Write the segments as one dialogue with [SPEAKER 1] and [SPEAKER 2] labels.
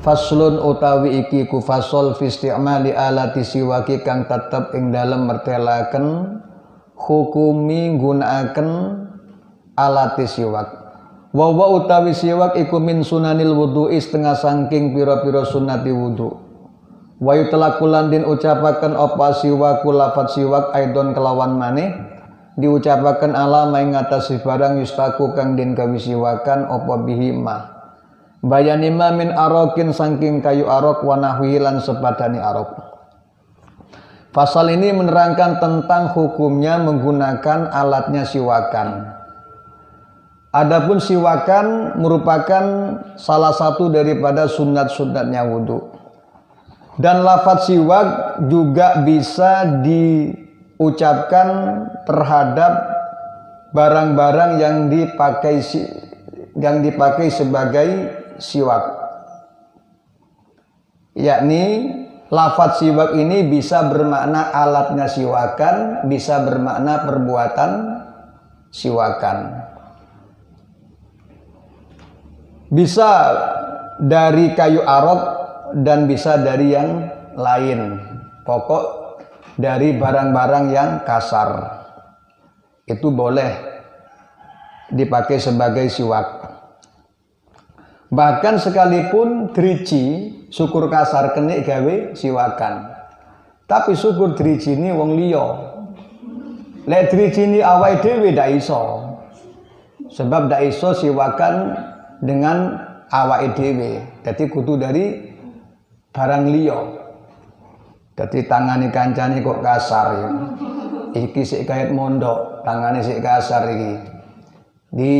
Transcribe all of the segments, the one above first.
[SPEAKER 1] Faslun utawi iki ku fasol fi isti'mali alati siwaki kang tetep ing dalem mertelaken hukumi nggunakaken alati siwak. Wa utawi siwak iku min sunanil wudu'i setengah saking pira-pira sunati wudu. Wa yutlaqulan din ucapaken apa siwaku lafat siwak aidon kelawan maneh diucapaken ala ing ngatasi barang yustaku kang den gawe siwakan apa bihi ma. Bayani ma min arokin saking kayu arok wa nahwihi lan sepadani arok. Pasal ini menerangkan tentang hukumnya menggunakan alatnya siwakan. Adapun siwakan merupakan salah satu daripada sunat-sunatnya wudu. Dan lafaz siwak juga bisa diucapkan terhadap barang-barang yang dipakai sebagai siwak, yakni lafaz siwak ini bisa bermakna alatnya siwakan, bisa bermakna perbuatan siwakan. Bisa dari kayu arok dan bisa dari yang lain. Pokok dari barang-barang yang kasar itu boleh dipakai sebagai siwak. Bahkan sekalipun driji syukur kasar kena gawe siwakan. Tapi syukur driji ini wong liya. Lek driji ini awake dhewe ndak iso. Sebab ndak iso siwakan dengan awake dhewe. Dadi kudu dari barang liya. Dadi tangane kancane kok kasar ya. Iki sik kait mondok, tangane sik kasar iki. Di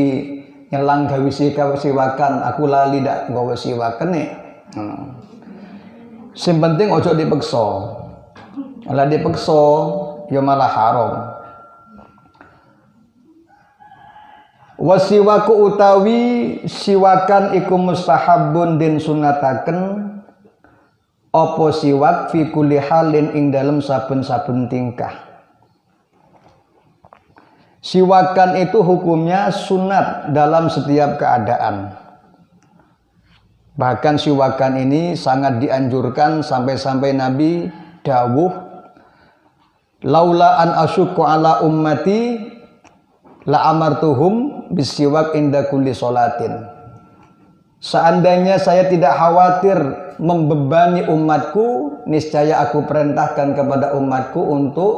[SPEAKER 1] nyelang gawe siwakan, aku lali ndak gawe siwakan nek. Sing penting ojo dipeksa. Lah dipeksa ya malah haram. Wasiwaku utawi siwakan iku mustahabun den sunataken apa siwak fi kulli halin ing dalem saben-saben tingkah. Siwakan itu hukumnya sunat dalam setiap keadaan. Bahkan siwakan ini sangat dianjurkan sampai-sampai Nabi dawuh, laula an asyukku ala ummati la amartuhum bisiwak inda kulli sholatin. Seandainya saya tidak khawatir membebani umatku, niscaya aku perintahkan kepada umatku untuk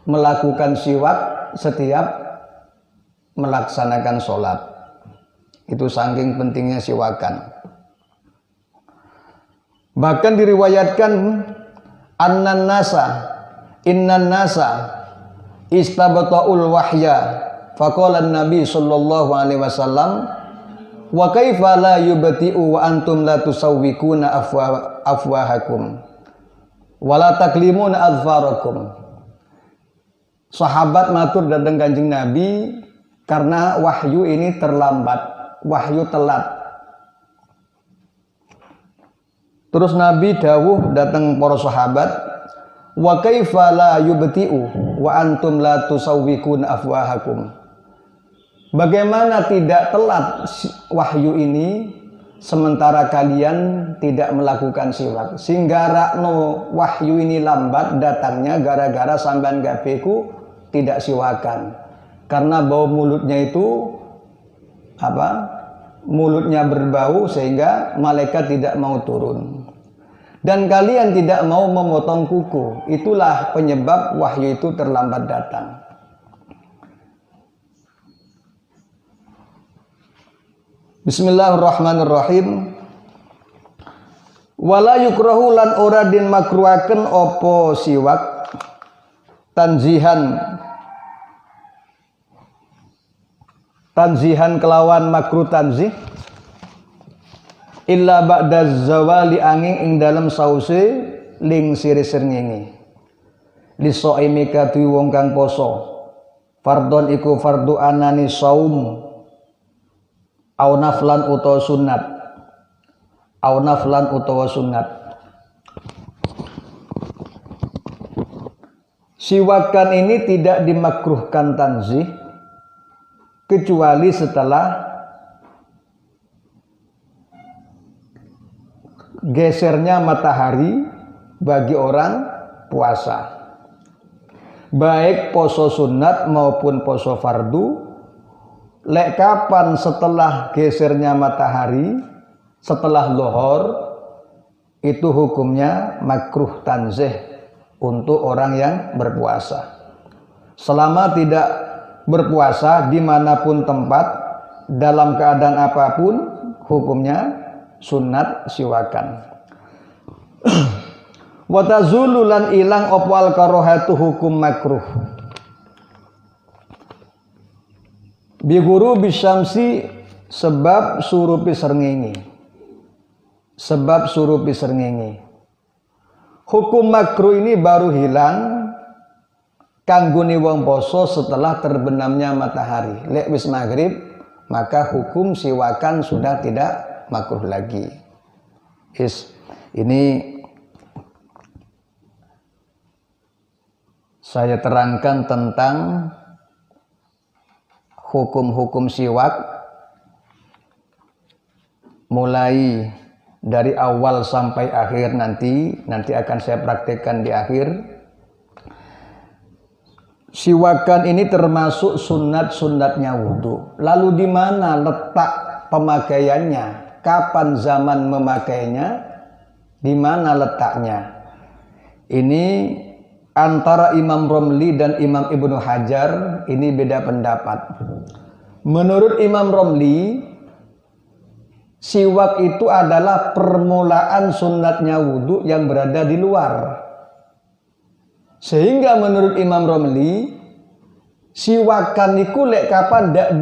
[SPEAKER 1] melakukan siwak setiap melaksanakan sholat. Itu saking pentingnya siwakan. Bahkan diriwayatkan innan nasa istabta'ul wahya faqala an-nabi sallallahu alaihi wasallam wa kaifa la yubti'u wa antum la tusawwikuna afwahakum wa la taklimuna adfarakum. Sahabat matur datang Kanjeng Nabi karena wahyu ini terlambat, wahyu telat. Terus Nabi dawuh datang para sahabat, wa kaifa la yubti'u wa antum la tusawwikun afwahakum. Bagaimana tidak telat wahyu ini sementara kalian tidak melakukan siwak? Sehingga rakno wahyu ini lambat datangnya gara-gara sampean gabeku tidak siwakan. Karena bau mulutnya itu mulutnya berbau sehingga malaikat tidak mau turun. Dan kalian tidak mau memotong kuku. Itulah penyebab wahyu itu terlambat datang. Bismillahirrahmanirrahim. Wala yukrahu lan ora den makruhaken apa siwak tanzihan kelawan makruh tanzih illa ba'da zawali angin ing dalem sause ling siri-sirngingi. lisoimi kadhi wong kang poso fardhon iku fardu anani saum au naflan utawa sunat au naflan utawa sunat. Siwakan ini tidak dimakruhkan tanzih kecuali setelah gesernya matahari bagi orang puasa, baik poso sunat maupun poso fardu. Lek kapan setelah gesernya matahari, setelah lohor, itu hukumnya makruh tanzih untuk orang yang berpuasa. Selama tidak berpuasa dimanapun tempat, dalam keadaan apapun, hukumnya sunat siwakan. Wa tazulu lan ilang apa al karahatu hukum makruh bi ghurubi syamsi sebab surupi srengenge. Sebab surupi srengenge. Hukum makruh ini baru hilang kanggone wong poso setelah terbenamnya matahari. Lek wis maghrib maka hukum siwakan sudah tidak makruh lagi. Ini saya terangkan tentang hukum-hukum siwak mulai dari awal sampai akhir. Nanti akan saya praktekkan di akhir. Siwakan ini termasuk sunat-sunatnya wudhu. Lalu di mana letak pemakaiannya? Kapan zaman memakainya? Di mana letaknya? Ini antara Imam Romli dan Imam Ibnu Hajar ini beda pendapat. Menurut Imam Romli, siwak itu adalah permulaan sunatnya wudhu yang berada di luar. Sehingga menurut Imam Romli, siwakan itu lek kapan dak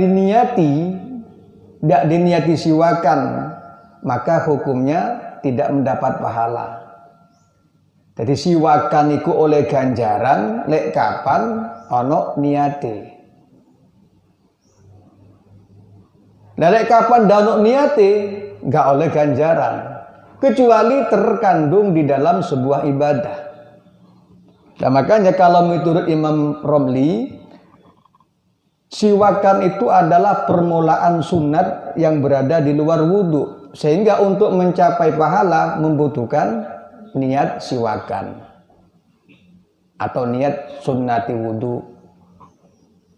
[SPEAKER 1] diniati siwakan, maka hukumnya tidak mendapat pahala. Jadi siwakan itu oleh ganjaran lek kapan ono niate. Lek kapan dak ono niate, enggak oleh ganjaran, kecuali terkandung di dalam sebuah ibadah. Nah, makanya kalau menurut Imam Romli, siwakan itu adalah permulaan sunat yang berada di luar wudhu, sehingga untuk mencapai pahala membutuhkan niat siwakan atau niat sunnati wudhu,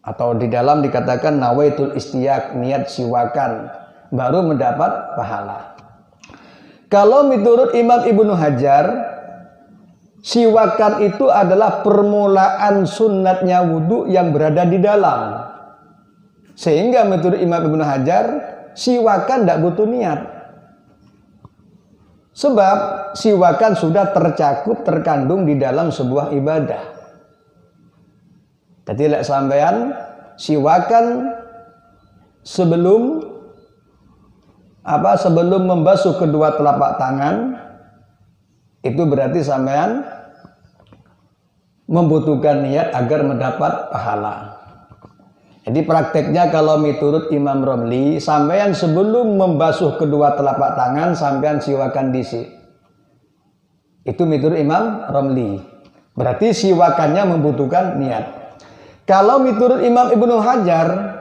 [SPEAKER 1] atau di dalam dikatakan nawaitul istiyak, niat siwakan, baru mendapat pahala. Kalau menurut Imam Ibnu Hajar, siwakan itu adalah permulaan sunnatnya wudhu yang berada di dalam. Sehingga menurut Imam Ibnu Hajar, siwakan tidak butuh niat. Sebab siwakan sudah terkandung di dalam sebuah ibadah. Jadi lek sampean siwakan sebelum membasuh kedua telapak tangan, itu berarti sampean membutuhkan niat agar mendapat pahala. Jadi prakteknya kalau menurut Imam Romli, sampean sebelum membasuh kedua telapak tangan sampean siwakan dhisik. Itu menurut Imam Romli. Berarti siwakannya membutuhkan niat. Kalau menurut Imam Ibnu Hajar,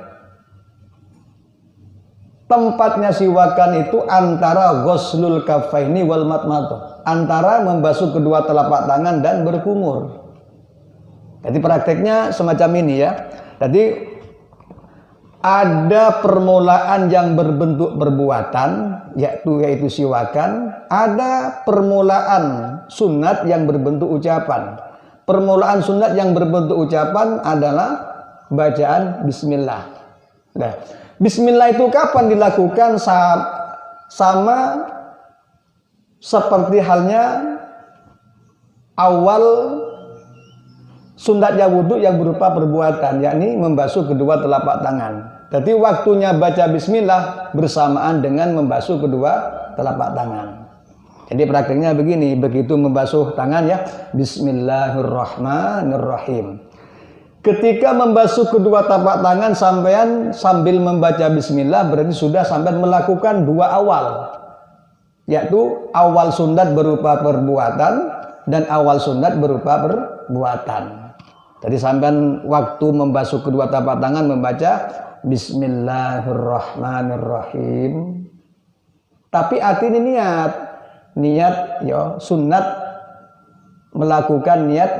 [SPEAKER 1] tempatnya siwakan itu antara ghuslul kaffaini wal matmadah, antara membasuh kedua telapak tangan dan berkumur. Jadi prakteknya semacam ini ya. Jadi ada permulaan yang berbentuk perbuatan, yaitu siwakan. Ada permulaan sunat yang berbentuk ucapan. Permulaan sunat yang berbentuk ucapan adalah bacaan bismillah. Nah, bismillah itu kapan dilakukan? Sama seperti halnya awal sunatnya wudhu yang berupa perbuatan, yakni membasuh kedua telapak tangan. Jadi waktunya baca bismillah bersamaan dengan membasuh kedua telapak tangan. Jadi prakteknya begini, begitu membasuh tangan ya, bismillahirrahmanirrahim. Ketika membasuh kedua tapak tangan sampean sambil membaca bismillah berarti sudah sampean melakukan dua awal. Yaitu awal sunat berupa perbuatan dan awal sunat berupa perbuatan. Jadi sampean waktu membasuh kedua tapak tangan membaca bismillahirrahmanirrahim. Tapi hati ini niat ya sunat melakukan niat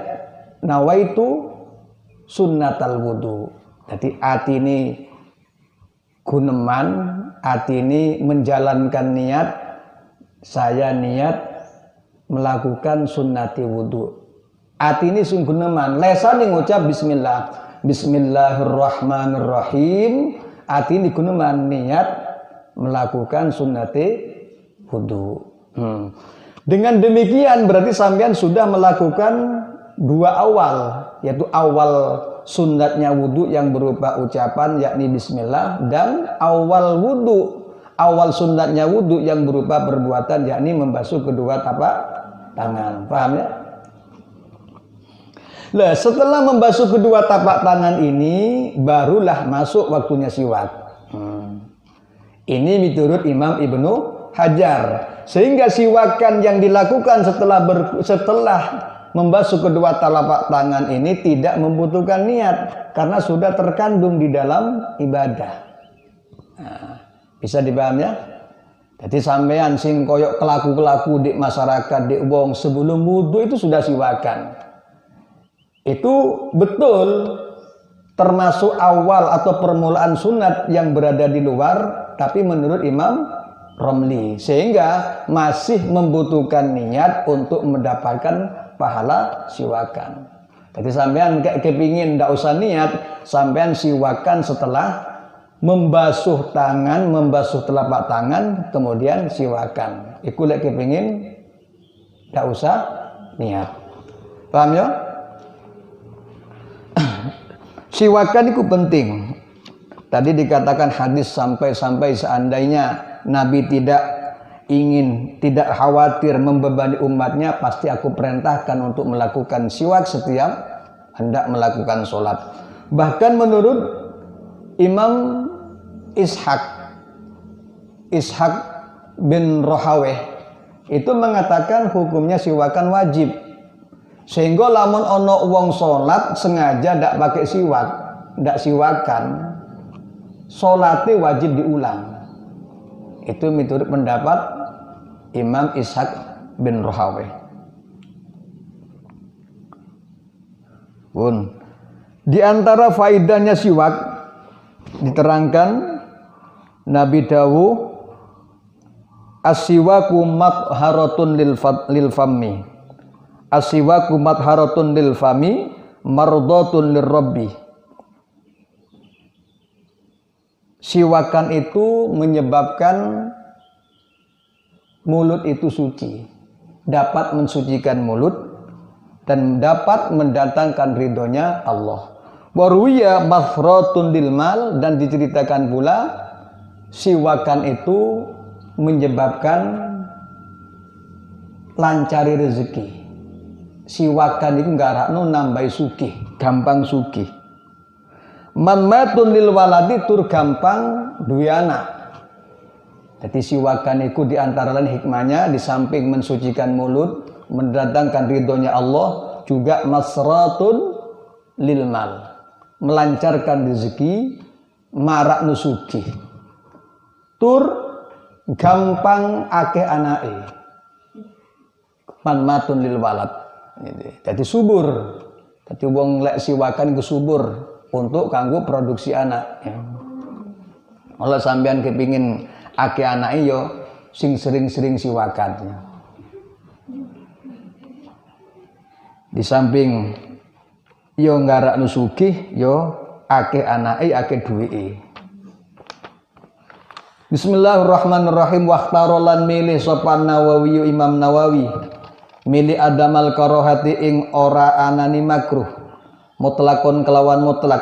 [SPEAKER 1] nawaitu sunnatal wudu. Jadi hati ini guneman, hati ini menjalankan niat, saya niat melakukan sunnati wudu. Hati ini sungguh guneman, lesan yang ngucap bismillah, bismillahirrahmanirrahim. Hati ini guneman niat melakukan sunnati wudu. Dengan demikian berarti sampean sudah melakukan dua awal, yaitu awal sunatnya wudu yang berupa ucapan yakni bismillah, dan awal wudu, awal sunatnya wudu yang berupa perbuatan yakni membasuh kedua tapak tangan. Paham ya? Nah, setelah membasuh kedua tapak tangan ini barulah masuk waktunya siwak. Ini menurut Imam Ibnu Hajar. Sehingga siwakan yang dilakukan setelah membasuh kedua telapak tangan ini tidak membutuhkan niat karena sudah terkandung di dalam ibadah. Nah, bisa dipaham ya? Jadi sampean sing koyok kelaku-kelaku di masyarakat di wong sebelum wudu itu sudah siwakan. Itu betul termasuk awal atau permulaan sunat yang berada di luar, tapi menurut Imam Romli sehingga masih membutuhkan niat untuk mendapatkan pahala siwakan. Jadi sampean kayak kepingin ndak usah niat, sampean siwakan setelah membasuh tangan, membasuh telapak tangan, kemudian siwakan. Iku lek kepingin ndak usah niat. Paham ya? Siwakan itu penting. Tadi dikatakan hadis sampai seandainya Nabi tidak khawatir membebani umatnya, pasti aku perintahkan untuk melakukan siwak setiap hendak melakukan sholat. Bahkan menurut Imam Ishaq bin Rohaweh itu mengatakan hukumnya siwakan wajib. Sehingga lamun ono wong sholat sengaja ndak pakai siwak, ndak siwakan, sholatnya wajib diulang. Itu menurut pendapat Imam Ishaq bin Rohaweh. Di antara faidahnya siwak diterangkan Nabi dawuh as-siwaku matharatun lil fammi. As-siwaku matharatun lil fami mardatun lirabbi. Siwakan itu menyebabkan mulut itu suci, dapat mensucikan mulut dan dapat mendatangkan ridhonya Allah. Waruya mathratun lil mal, dan diceritakan pula siwakan itu menyebabkan lancari rezeki. Siwakan itu ngarakno nambahi sugih, gampang sugih. Manmatun lil waladi, tur gampang duwe anak. Jadi siwakan itu diantara lain hikmahnya di samping mensucikan mulut, mendatangkan ridhonya Allah, juga masratun lil mal, melancarkan rezeki, marak nusuki, tur gampang akeh anake. Manmatun lil walad. Jadi subur. Jadi wong lek siwakan iku subur untuk kanggo produksi anak. Kalau sampean kepingin akeh anake yo sing sering-sering siwakan. Di samping yo ngarakno sugih, yo akeh anake, akeh duwike. Bismillahirrahmanirrahim. Waqtarolan milih sopan Nawawi, Imam Nawawi milih adamal karohati ing ora anani makruh mutlakon kelawan mutlak.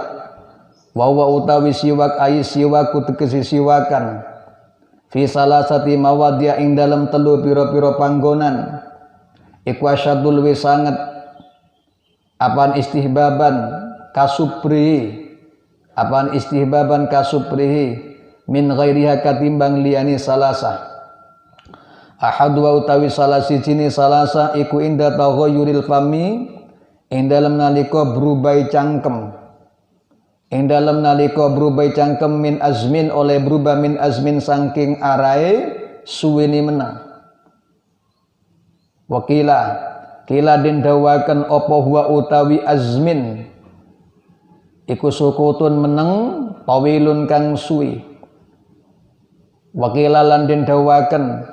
[SPEAKER 1] Wa utawi siwak ayi siwaku tegesi siwakan fi salasati mawadhi'a ing dalem telu pira-pira panggonan iku asyadul wi sanget apaan istihbaban kasuprihi apaan istihbaban kasuprihi min ghairiha katimbang liyani salasa ahad wa utawi salah sijine salasa iku inda taghayyuril fami ing dalem nalika berubah cangkem ing dalem nalika berubah cangkem min azmin oleh berubah min azmin saking arae suwene menang wakila kila den dawaken apa huwa utawi azmin iku sukutun meneng tawilun kang suwi wakila lan den dawaken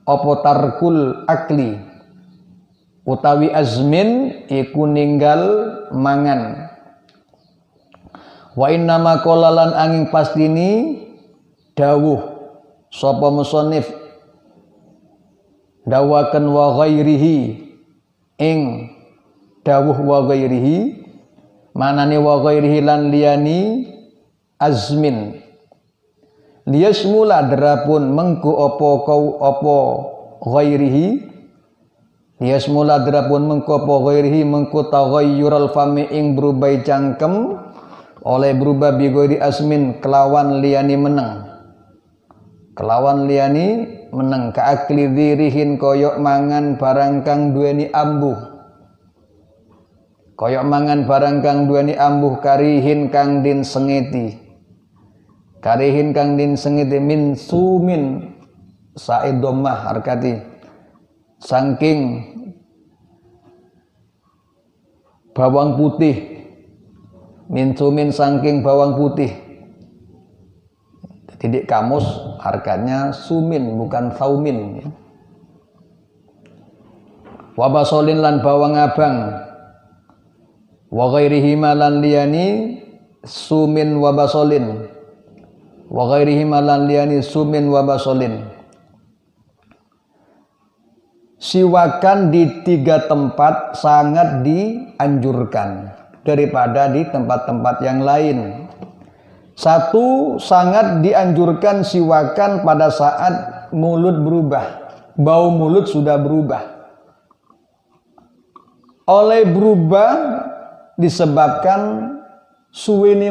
[SPEAKER 1] apa tarkul akli utawi azmin iku ninggal mangan wa innama qolalan angin pastini dawuh sapa musannif dawaken wa ghairihi ing dawuh wa ghairihi manane wa ghairihi lan liyani azmin liyasmula drapun mengku apa kau apa ghairihi liyasmula drapun mengku apa ghairihi mengku taghayyural fami ing berubah cangkem oleh berubah bi ghairi azmin kelawan liyani meneng kelawan liyani meneng kaakli dirihin koyok mangan barang kang duweni ambuh koyok mangan barang kang duweni ambuh karihin kang din sengiti karihin kang din sengiti min sumin sa'idomah harkati saking bawang putih min sumin saking bawang putih jadi di kamus harkanya sumin bukan saumin ya. Wabasolin lan bawang abang wa ghairihi malan liyani sumin wabasolin wa ghairihi malan liyani sumin wabasolin siwakan di 3 tempat sangat dianjurkan daripada di tempat-tempat yang lain. Satu, sangat dianjurkan siwakan pada saat mulut berubah, bau mulut sudah berubah. Oleh berubah disebabkan suwene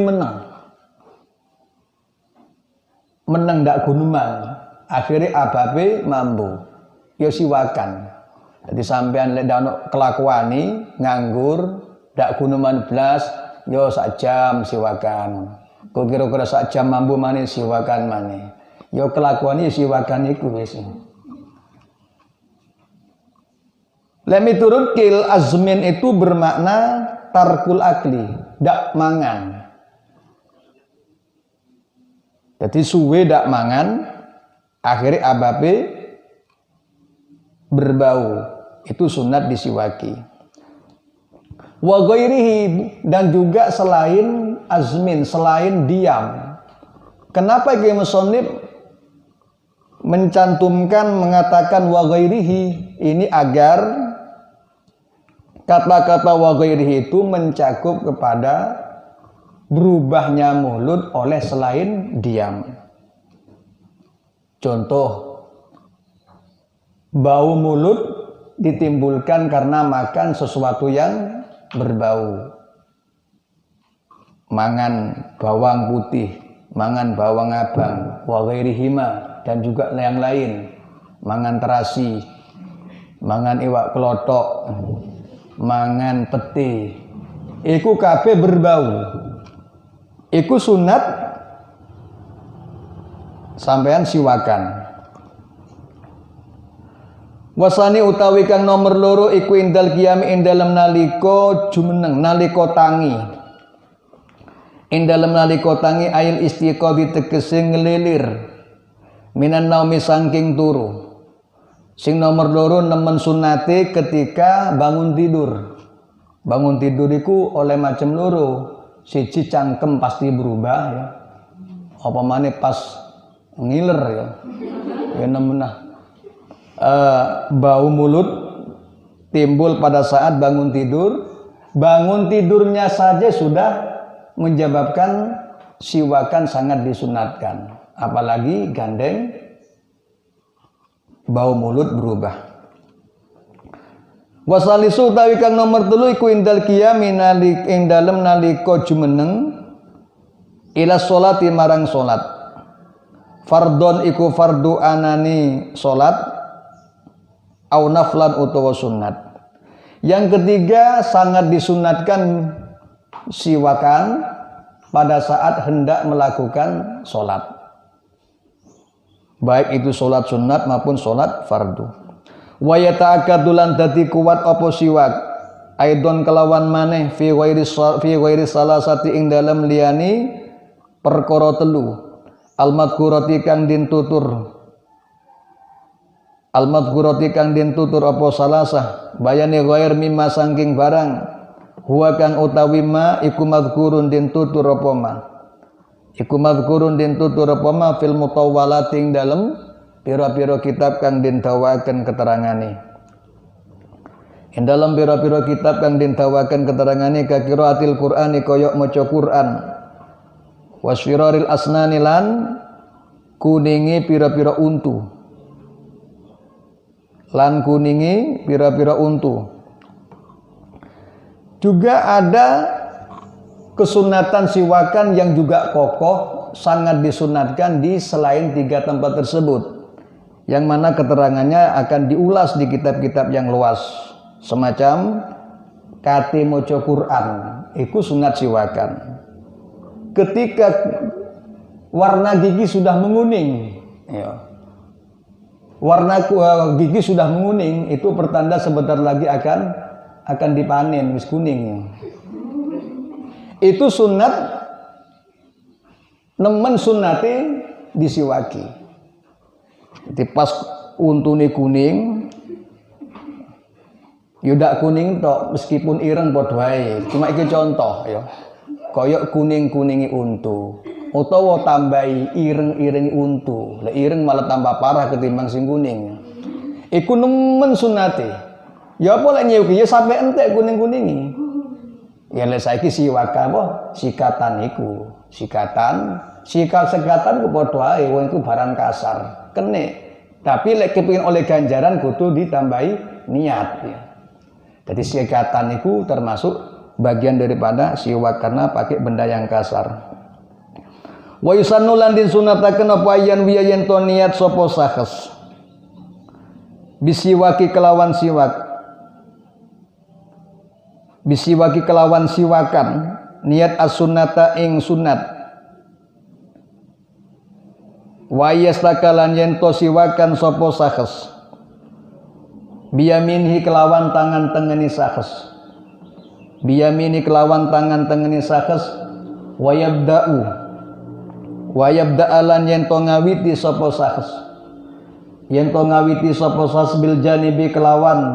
[SPEAKER 1] menang dak gunuman, akhirnya ababe mambu. Ya siwakan. Jadi sampean lek ndak kelakuani nganggur dak gunuman blas yo sak jam siwakan. Kok kira-kira sak jam mambu maneh siwakan maneh. Yo kelakuane siwakan iku wis. Lek miturut kil azmin itu bermakna tarkul akli, dak mangan. Jadi suwe dak mangan akhirnya ababe berbau. Itu sunat disiwaki. Wa ghairihi dan juga selain azmin, selain diam. Kenapa Kiai Musannif mencantumkan mengatakan wa ghairihi ini agar kata-kata wa ghairihi itu mencakup kepada berubahnya mulut oleh selain diam. Contoh, bau mulut ditimbulkan karena makan sesuatu yang berbau. Mangan bawang putih, mangan bawang abang, wa ghairihima dan juga yang lain. Mangan terasi, mangan iwak kelotok, mangan pete. Iku kabeh berbau. Iku sunat sampean siwakan. Wasani utawi kang nomor loro iku indal qiyam ing dalem nalika jumeneng nalika tangi. Ing dalem nalika tangi ail istiqadhi tegese ngelilir. Minan naumi saking turu. Sing nomor loro nemen sunate ketika bangun tidur. Bangun tidur iku oleh macam loro. Siji cangkem pasti berubah ya. Apa maneh pas ngiler ya. Ya nemenah. Bau mulut timbul pada saat bangun tidur. Bangun tidurnya saja sudah menyebabkan siwakan sangat disunatkan, apalagi gandeng bau mulut berubah. Wasalisu utawi kang nomor 3 iku indal qiyami nalik ing dalem nalika jumeneng ila sholati marang salat. Fardhon iku fardu anani salat au naflan utawa sunat. Yang ketiga sangat disunatkan siwakan pada saat hendak melakukan salat. Baik itu salat sunat maupun salat fardu. Wa yata'akkadulan dadi kuat apa siwak aidon kelawan maneh fi ghairi salasati ing dalem liyani perkara telu al-madhkurati kang den tutur apa salasah bayane ghair mimma sangking barang huwa kang utawi ma iku madhkurun den tutur apa ma fil mutawwalati ing dalem pira-pira kitab kang den dawaken keterangane. Ing dalam pira-pira kitab kang den dawaken keterangane ka qiraatil Qur'ani kaya maca Qur'an. Wasfiraril asnani lan kuningi pira-pira untu. Juga ada kesunatan siwakan yang juga kokoh sangat disunatkan di selain 3 tempat tersebut. Yang mana keterangannya akan diulas di kitab-kitab yang luas semacam kate maca Quran iku sunat siwakan ketika warna gigi sudah menguning ya. Warna gigi sudah menguning itu pertanda sebentar lagi akan dipanen wis kuning itu sunat nemen sunnate disiwaki. Jadi pas untune kuning, yudak kuning tok meskipun ireng padha wae. Cuma iki contoh ya. Kaya kuning-kuningi untu utawa tambahi ireng-irengi untu. Lah ireng malah tambah parah ketimbang sing kuning. Iku nemen sunnate. Ya apa lek nyewki ya sampe entek kuning-kuningi. Ya lek saiki siwakan apa? Sikatan iku. Sikatan ku padha wae wong iku barang kasar. Kene tapi lek kepengin oleh ganjaran kudu ditambahi niat ya. Jadi sikatan itu termasuk bagian daripada siwak karena pakai benda yang kasar. Wa yusannu lan din sunataken apa ayan wiyen to niat sapa sahes bisiwaki kelawan siwakan niat as-sunnata ing sunat wa yastakalan yen to siwakan sapa sahes biyaminhi kelawan tangan tengeni sahes wa yabda'alan yen to ngawiti sapa sahes bil janibi kelawan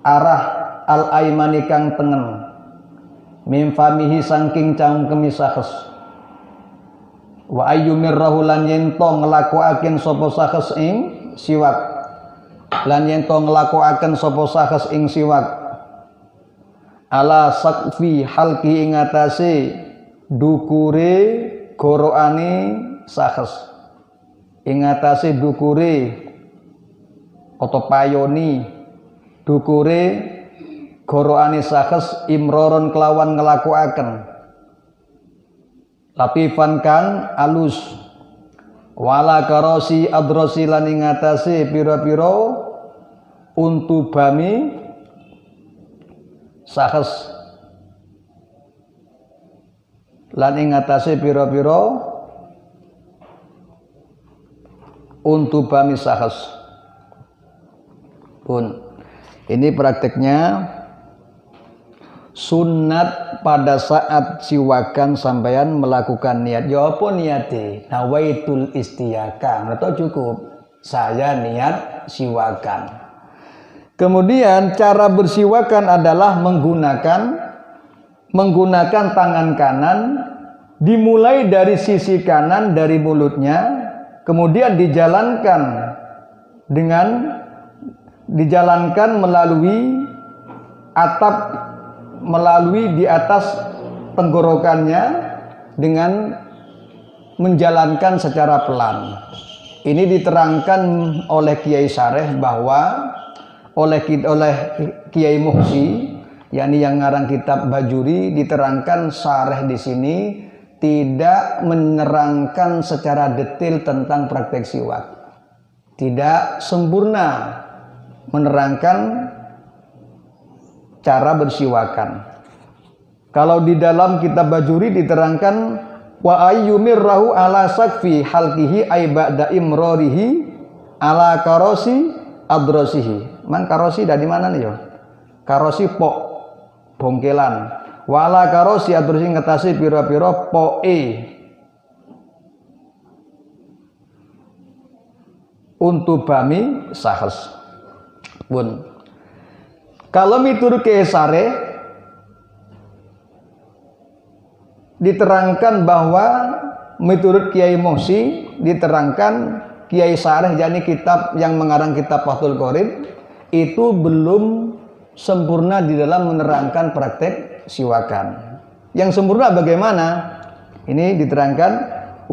[SPEAKER 1] arah al aimani kang tengen mim famihi saking cangkemi sahes wa ayyumir rahulan yen to nglakoaken sapa sahes ing siwak ala sakfi halki ing atase dukure goroane sahes atau payoni dukure goroane sahes imroron kelawan nglakoaken latifan kang alus wala karosi adrosi lan ing atase pira-pira untu bami sahes lan ing atase pira-pira untu bami sahes pun ini prakteknya sunat pada saat siwakan sampeyan melakukan niat. Ya apa niate? Nawaitul istiyakan. Atau cukup saya niat siwakan. Kemudian cara bersiwakan adalah menggunakan tangan kanan dimulai dari sisi kanan dari mulutnya, kemudian dijalankan melalui atap melalui di atas tenggorokannya dengan menjalankan secara pelan. Ini diterangkan oleh Kiai Sareh bahwa oleh Kiai Muhsi, yakni yang ngarang kitab Bajuri, diterangkan Sareh di sini tidak menerangkan secara detail tentang praktek siwak, tidak sempurna menerangkan cara bersiwakan. Kalau di dalam kitab Bajuri diterangkan wa ayyumirrahu ala sakfi halqihi ay ba'da imrorihi ala karosi adrasihi. Man karosi dari mana nih yo? Karosi pok bongkelan. Wa ala karosi adrasihi ngetasi pira-pira poe. Untuk bami sahas. Pun. Kalau miturut Kiai Sareh diterangkan bahwa menurut Kiai Muhsi diterangkan Kiai Sareh, yakni kitab yang mengarang kitab Fathul Qorib, itu belum sempurna di dalam menerangkan praktek siwakan. Yang sempurna bagaimana? Ini diterangkan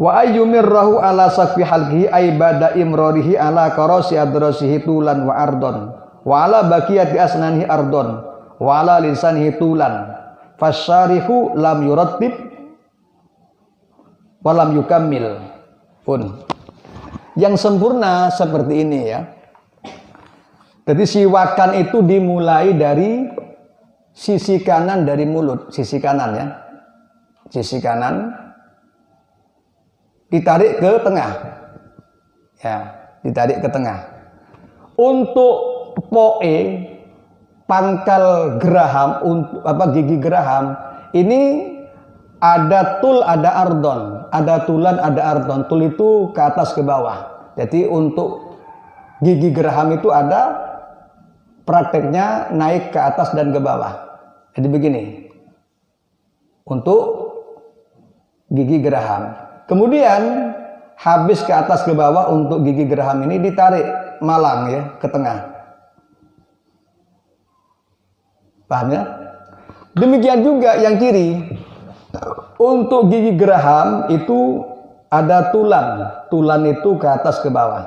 [SPEAKER 1] wa ayyumirrahu ala sakfi halqihi ay bada imrorihi ala qarasi adrasihi tulan wa ardon wa ala baqiyati asnanihi ardon wa ala lisanihi tulan fasyarihu lam yurattib walam yukammil pun. Yang sempurna seperti ini ya. Jadi siwakan itu dimulai dari sisi kanan dari mulut, sisi kanan ya. Sisi kanan ditarik ke tengah. Ya, ditarik ke tengah. Untuk poe pangkal geraham, gigi geraham ini ada tul, ada ardon, ada tulan, ada ardon. Tul itu ke atas ke bawah. Jadi untuk gigi geraham itu ada prakteknya naik ke atas dan ke bawah. Jadi begini. Untuk gigi geraham. Kemudian habis ke atas ke bawah untuk gigi geraham ini ditarik malang ya ke tengah. Paham ya? Demikian juga yang kiri. Untuk gigi geraham itu ada tulan. Tulan itu ke atas ke bawah.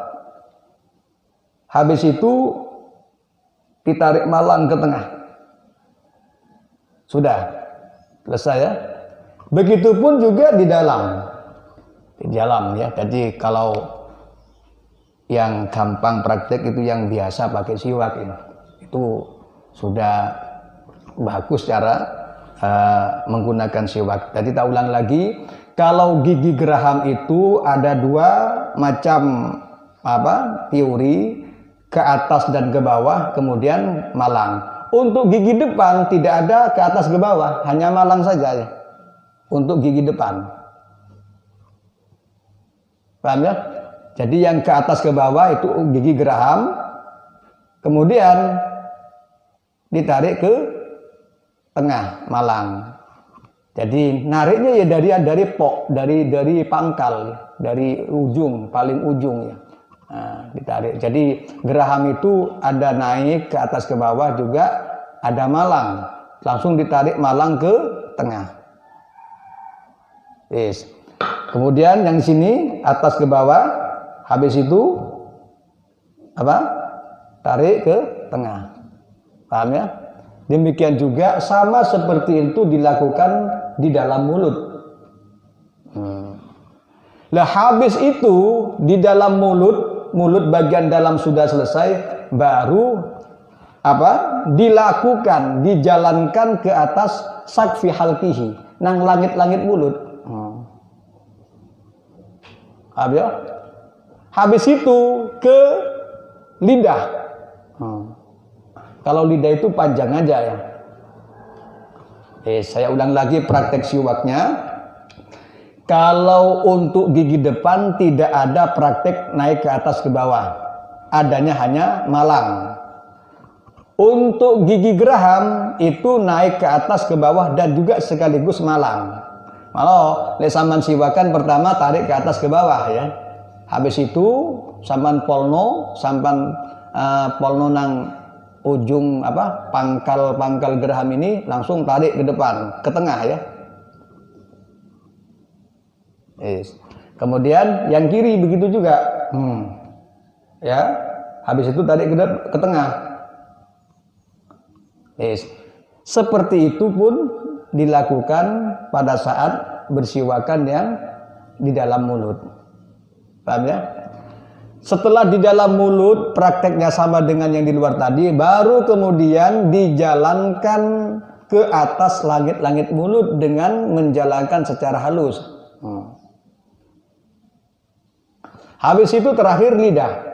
[SPEAKER 1] Habis itu ditarik malang ke tengah. Sudah. Selesai ya. Begitupun juga di dalam. Di dalam ya. Jadi kalau yang gampang praktek itu yang biasa pakai siwak ini. Itu sudah bagus cara menggunakan siwak. Jadi tak ulang lagi, kalau gigi geraham itu ada dua macam teori, ke atas dan ke bawah, kemudian malang. Untuk gigi depan tidak ada ke atas ke bawah, hanya malang saja ya. Untuk gigi depan. Paham ya? Jadi yang ke atas ke bawah itu gigi geraham, kemudian ditarik ke tengah malang. Jadi nariknya ya dari pangkal, dari ujung, paling ujung ya. Nah, ditarik. Jadi geraham itu ada naik ke atas ke bawah, juga ada malang. Langsung ditarik malang ke tengah. Yes. Kemudian yang di sini atas ke bawah, habis itu tarik ke tengah. Paham ya? Demikian juga sama seperti itu dilakukan di dalam mulut. Lah habis itu di dalam mulut bagian dalam sudah selesai, baru dilakukan, dijalankan ke atas sakfi halqihi, nang langit-langit mulut. Habis itu ke lidah. Kalau lidah itu panjang aja ya. Saya ulang lagi praktek siwaknya. Kalau untuk gigi depan tidak ada praktek naik ke atas ke bawah. Adanya hanya malang. Untuk gigi geraham itu naik ke atas ke bawah dan juga sekaligus malang. Kalau lesaman siwakan pertama tarik ke atas ke bawah ya. Habis itu sampan polno nang ujung pangkal geraham ini langsung tarik ke depan, ke tengah ya. Kemudian yang kiri begitu juga. Ya, habis itu tadi ke tengah. Yes. Seperti itu pun dilakukan pada saat bersiwakan yang di dalam mulut. Paham ya? Setelah di dalam mulut prakteknya sama dengan yang di luar tadi, baru kemudian dijalankan ke atas langit-langit mulut dengan menjalankan secara halus. Habis itu terakhir lidah.